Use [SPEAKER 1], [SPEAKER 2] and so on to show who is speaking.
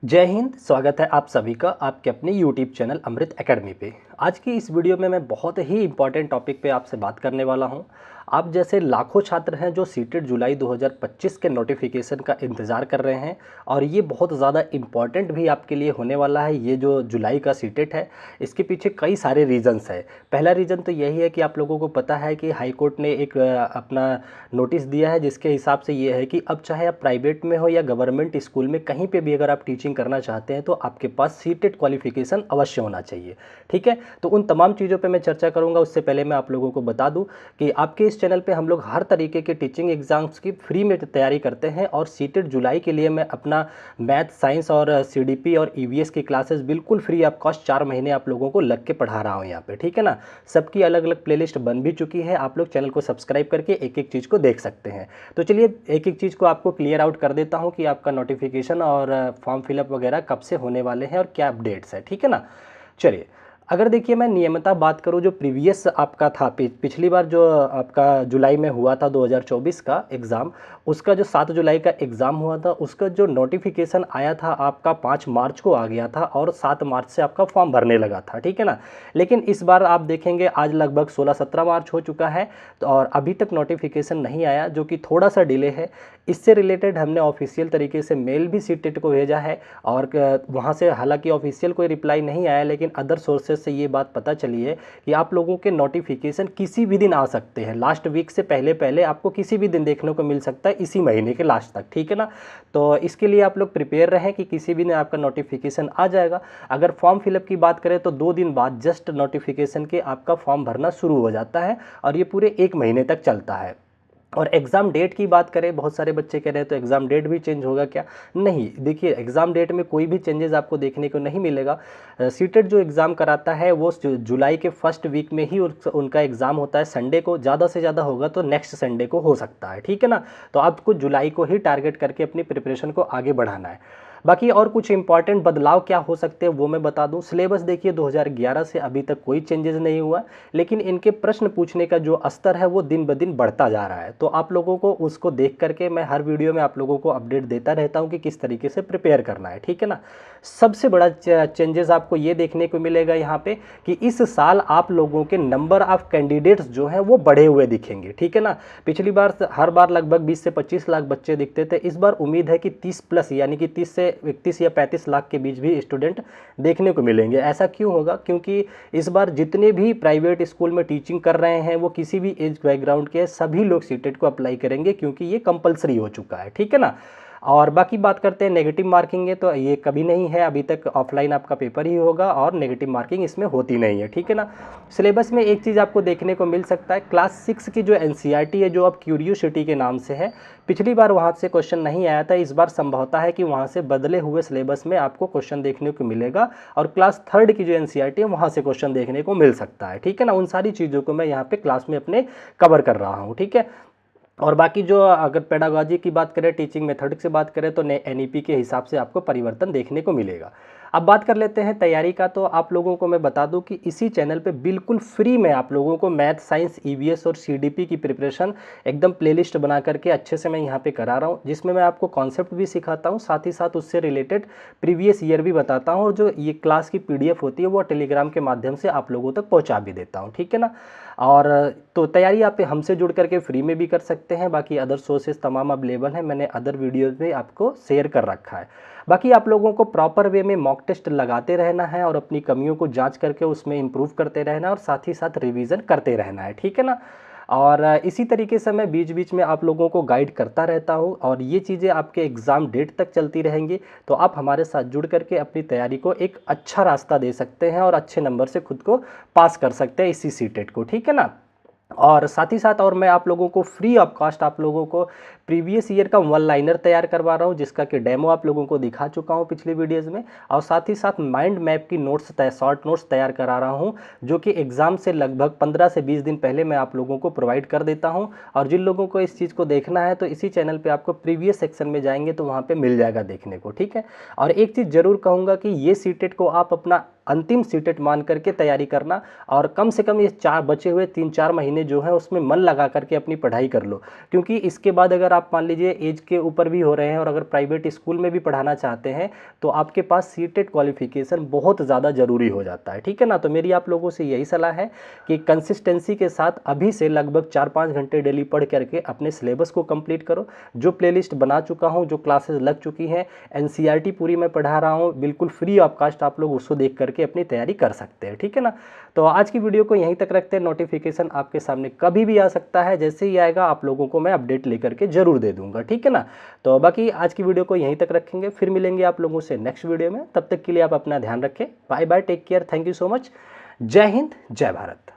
[SPEAKER 1] जय हिंद। स्वागत है आप सभी का आपके अपने YouTube चैनल अमृत एकेडमी पे। आज की इस वीडियो में मैं बहुत ही इम्पॉर्टेंट टॉपिक पे आपसे बात करने वाला हूँ। आप जैसे लाखों छात्र हैं जो सीटेट जुलाई 2025 के नोटिफिकेशन का इंतज़ार कर रहे हैं और ये बहुत ज़्यादा इम्पॉर्टेंट भी आपके लिए होने वाला है। ये जो जुलाई का सीटेट है इसके पीछे कई सारे रीज़न्स है। पहला रीज़न तो यही है कि आप लोगों को पता है कि हाई कोर्ट ने एक अपना नोटिस दिया है जिसके हिसाब से ये है कि अब चाहे आप प्राइवेट में हो या गवर्नमेंट स्कूल में कहीं पे भी अगर आप टीचिंग करना चाहते हैं तो आपके पास सीटेट क्वालिफिकेशन अवश्य होना चाहिए। ठीक है, तो उन तमाम चीज़ों पे मैं चर्चा करूंगा। उससे पहले मैं आप लोगों को बता दूं कि आपके इस चैनल पे हम लोग हर तरीके के टीचिंग एग्जाम्स की फ्री में तैयारी करते हैं और सीटेट जुलाई के लिए मैं अपना मैथ, साइंस और सीडीपी और ईवीएस की क्लासेस बिल्कुल फ्री ऑफ कॉस्ट 4 महीने आप लोगों को लग के पढ़ा रहा हूँ यहाँ पे। ठीक है ना, सबकी अलग अलग प्लेलिस्ट बन भी चुकी है। आप लोग चैनल को सब्सक्राइब करके एक एक चीज़ को देख सकते हैं। तो चलिए एक एक चीज़ को आपको क्लियर आउट कर देता हूँ कि आपका नोटिफिकेशन और फॉर्म फिलअप वगैरह कब से होने वाले हैं और क्या अपडेट्स है। ठीक है ना, चलिए अगर देखिए मैं नियमितता बात करूं जो प्रीवियस आपका था पिछली बार जो आपका जुलाई में हुआ था 2024 का एग्ज़ाम, उसका जो 7 जुलाई का एग्ज़ाम हुआ था उसका जो नोटिफिकेशन आया था आपका 5 मार्च को आ गया था और 7 मार्च से आपका फॉर्म भरने लगा था। ठीक है ना, लेकिन इस बार आप देखेंगे आज लगभग 16-17 मार्च हो चुका है तो और अभी तक नोटिफिकेशन नहीं आया, जो कि थोड़ा सा डिले है। इससे रिलेटेड हमने ऑफिशियल तरीके से मेल भी सीटेट को भेजा है और वहाँ से हालांकि ऑफिशियल कोई रिप्लाई नहीं आया, लेकिन अदर सोर्सेज से ये बात पता चली है कि आप लोगों के नोटिफिकेशन किसी भी दिन आ सकते हैं। लास्ट वीक से पहले पहले आपको किसी भी दिन देखने को मिल सकता है, इसी महीने के लास्ट तक। ठीक है ना, तो इसके लिए आप लोग प्रिपेयर रहें कि किसी भी दिन आपका नोटिफिकेशन आ जाएगा। अगर फॉर्म फिलअप की बात करें तो 2 दिन बाद जस्ट नोटिफिकेशन के आपका फॉर्म भरना शुरू हो जाता है और ये पूरे 1 महीने तक चलता है। और एग्ज़ाम डेट की बात करें, बहुत सारे बच्चे कह रहे हैं तो एग्ज़ाम डेट भी चेंज होगा क्या? नहीं, देखिए एग्ज़ाम डेट में कोई भी चेंजेस आपको देखने को नहीं मिलेगा। सीटेट जो एग्ज़ाम कराता है वो जुलाई के फर्स्ट वीक में ही उनका एग्ज़ाम होता है, संडे को। ज़्यादा से ज़्यादा होगा तो नेक्स्ट संडे को हो सकता है। ठीक है ना, तो आपको जुलाई को ही टारगेट करके अपनी प्रिपरेशन को आगे बढ़ाना है। बाकी और कुछ इंपॉर्टेंट बदलाव क्या हो सकते हैं वो मैं बता दूं। सिलेबस देखिए 2011 से अभी तक कोई चेंजेस नहीं हुआ, लेकिन इनके प्रश्न पूछने का जो स्तर है वो दिन ब दिन बढ़ता जा रहा है। तो आप लोगों को उसको देख करके मैं हर वीडियो में आप लोगों को अपडेट देता रहता हूं कि किस तरीके से प्रिपेयर करना है। ठीक है ना, सबसे बड़ा चेंजेस आपको ये देखने को मिलेगा यहाँ पे कि इस साल आप लोगों के नंबर ऑफ कैंडिडेट्स जो हैं वो बढ़े हुए दिखेंगे। ठीक है ना, पिछली बार हर बार लगभग 20 से 25 लाख बच्चे दिखते थे, इस बार उम्मीद है कि 30 प्लस यानी कि 30 से 31 या 35 लाख के बीच भी स्टूडेंट देखने को मिलेंगे। ऐसा क्यों होगा? क्योंकि इस बार जितने भी प्राइवेट स्कूल में टीचिंग कर रहे हैं वो किसी भी एज बैकग्राउंड के सभी लोग सीटेट को अप्लाई करेंगे, क्योंकि ये कंपलसरी हो चुका है। ठीक है ना, और बाकी बात करते हैं नेगेटिव मार्किंग है, तो ये कभी नहीं है, अभी तक ऑफलाइन आपका पेपर ही होगा और नेगेटिव मार्किंग इसमें होती नहीं है। ठीक है ना, सिलेबस में एक चीज़ आपको देखने को मिल सकता है, क्लास 6 की जो एनसीईआरटी है जो अब क्यूरियोसिटी के नाम से है, पिछली बार वहाँ से क्वेश्चन नहीं आया था, इस बार संभवता है कि वहाँ से बदले हुए सिलेबस में आपको क्वेश्चन देखने को मिलेगा और क्लास 3 की जो एनसीईआरटी है वहाँ से क्वेश्चन देखने को मिल सकता है। ठीक है ना, उन सारी चीज़ों को मैं यहाँ पे क्लास में अपने कवर कर रहा हूँ। ठीक है, और बाकी जो अगर पेडागॉजी की बात करें, टीचिंग मेथड से बात करें तो एनईपी के हिसाब से आपको परिवर्तन देखने को मिलेगा। अब बात कर लेते हैं तैयारी का, तो आप लोगों को मैं बता दूं कि इसी चैनल पे बिल्कुल फ्री में आप लोगों को मैथ, साइंस, ईवीएस और सीडीपी की प्रिपरेशन एकदम प्लेलिस्ट बना करके अच्छे से मैं यहाँ पे करा रहा हूँ, जिसमें मैं आपको कॉन्सेप्ट भी सिखाता हूँ, साथ ही साथ उससे रिलेटेड प्रीवियस ईयर भी बताता हूँ और जो ये क्लास की पीडीएफ होती है वो टेलीग्राम के माध्यम से आप लोगों तक पहुँचा भी देता हूँ। ठीक है ना, और तो तैयारी आप हमसे जुड़ करके फ्री में भी कर सकते हैं। बाकी अदर सोर्सेज तमाम अवेलेबल हैं, मैंने अदर वीडियोज़ में आपको शेयर कर रखा है। बाकी आप लोगों को प्रॉपर वे में मॉक टेस्ट लगाते रहना है और अपनी कमियों को जांच करके उसमें इंप्रूव करते रहना है और साथ ही साथ रिवीजन करते रहना है। ठीक है ना, और इसी तरीके से मैं बीच बीच में आप लोगों को गाइड करता रहता हूं और ये चीज़ें आपके एग्ज़ाम डेट तक चलती रहेंगी। तो आप हमारे साथ जुड़ करके अपनी तैयारी को एक अच्छा रास्ता दे सकते हैं और अच्छे नंबर से खुद को पास कर सकते हैं इसी सीटेट को। ठीक है ना, और साथ ही साथ और मैं आप लोगों को फ्री ऑफ कॉस्ट आप लोगों को प्रीवियस ईयर का 1 लाइनर तैयार करवा रहा हूं, जिसका कि डेमो आप लोगों को दिखा चुका हूं पिछली वीडियोज़ में, और साथ ही साथ माइंड मैप की शॉर्ट नोट्स तैयार करा रहा हूं, जो कि एग्ज़ाम से लगभग 15 से 20 दिन पहले मैं आप लोगों को प्रोवाइड कर देता हूं। और जिन लोगों को इस चीज़ को देखना है तो इसी चैनल पर आपको प्रीवियस सेक्शन में जाएंगे तो वहाँ पर मिल जाएगा देखने को। ठीक है, और एक चीज़ ज़रूर कहूँगा कि ये सीटेट को आप अपना अंतिम सीटेट मान करके तैयारी करना और कम से कम ये बचे हुए 3-4 महीने जो है उसमें मन लगा करके अपनी पढ़ाई कर लो, क्योंकि इसके बाद अगर आप मान लीजिए एज के ऊपर भी हो रहे हैं और अगर प्राइवेट स्कूल में भी पढ़ाना चाहते हैं तो आपके पास सीटेट क्वालिफिकेशन बहुत ज़्यादा ज़रूरी हो जाता है। ठीक है ना, तो मेरी आप लोगों से यही सलाह है कि कंसिस्टेंसी के साथ अभी से लगभग 4-5 घंटे डेली पढ़ करके अपने सिलेबस को कंप्लीट करो। जो प्लेलिस्ट बना चुका हूँ, जो क्लासेस लग चुकी हैं, एनसीईआरटी पूरी मैं पढ़ा रहा हूँ, बिल्कुल फ्री ऑफ कास्ट, आप लोग उसको देख करके अपनी तैयारी कर सकते हैं। ठीक है ना, तो आज की वीडियो को यहीं तक रखते हैं। नोटिफिकेशन आपके सामने कभी भी आ सकता है, जैसे ही आएगा आप लोगों को मैं अपडेट लेकर के जरूर दे दूंगा। ठीक है ना, तो बाकी आज की वीडियो को यहीं तक रखेंगे, फिर मिलेंगे आप लोगों से नेक्स्ट वीडियो में। तब तक के लिए आप अपना ध्यान रखें। Bye bye, take care, thank you so much. जय हिंद, जय भारत।